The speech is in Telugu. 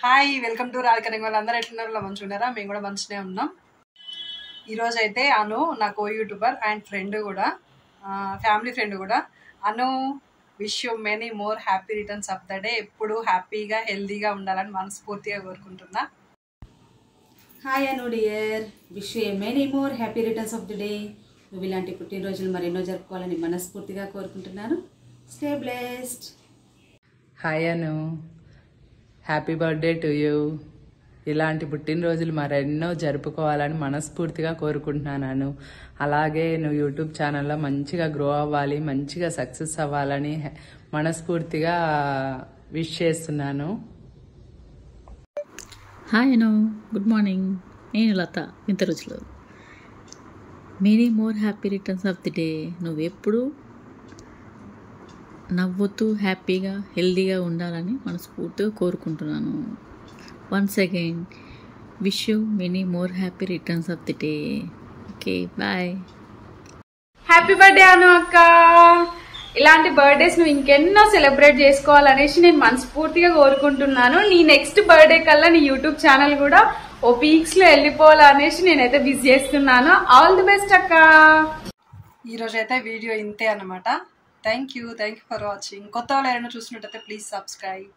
హాయ్ వెల్కమ్ టు రాధిక వాళ్ళందరూ ఎట్లున్నారో మంచిగున్నారా? మేము కూడా మంచిగానే ఉన్నాం. ఈరోజు అయితే అను నా కో యూట్యూబర్ అండ్ ఫ్రెండ్ కూడా, ఫ్యామిలీ ఫ్రెండ్ కూడా. Anu, wish you many more happy returns of the day. ఎప్పుడు హ్యాపీగా హెల్దీగా ఉండాలని మనస్ఫూర్తిగా కోరుకుంటున్నా. Hi Anu dear, wish you many more happy returns of the day. నువ్వు ఇలాంటి పుట్టినరోజులు మరెన్నో జరుపుకోవాలని మనస్ఫూర్తిగా కోరుకుంటున్నాను. Stay blessed. Hi Anu, happy birthday to you. ఇలాంటి పుట్టినరోజులు మరెన్నో జరుపుకోవాలని మనస్ఫూర్తిగా కోరుకుంటున్నాను. అలాగే నువ్వు యూట్యూబ్ ఛానల్లో మంచిగా గ్రో అవ్వాలి, మంచిగా సక్సెస్ అవ్వాలని మనస్ఫూర్తిగా విష్ చేస్తున్నాను. Hi Anu, good morning. నేను లత. ఇంత రోజులు many more happy returns of the day. నువ్వెప్పుడు నవ్వుతూ హ్యాపీగా హెల్దీగా ఉండాలని మనస్ఫూర్తిగా కోరుకుంటున్నాను. Once again wish you many more happy returns of the day. Okay, bye. Happy birthday Anu అక్క. ఇలాంటి బర్త్డేస్ నువ్వు ఇంకెన్నో సెలబ్రేట్ చేసుకోవాలనేసి నేను మనస్ఫూర్తిగా కోరుకుంటున్నాను. నీ నెక్స్ట్ బర్త్డే కల్లా నీ యూట్యూబ్ ఛానల్ కూడా ఓ పీక్స్ లో వెళ్ళిపోవాలనేసి నేనైతే విష్ చేస్తున్నాను. ఆల్ ది బెస్ట్ అక్క. ఈరోజు అయితే వీడియో ఇంతే అన్నమాట. Thank you for watching. కొత్త వాళ్ళు ఎవరైనా చూసినట్టయితే ప్లీజ్ సబ్స్క్రైబ్.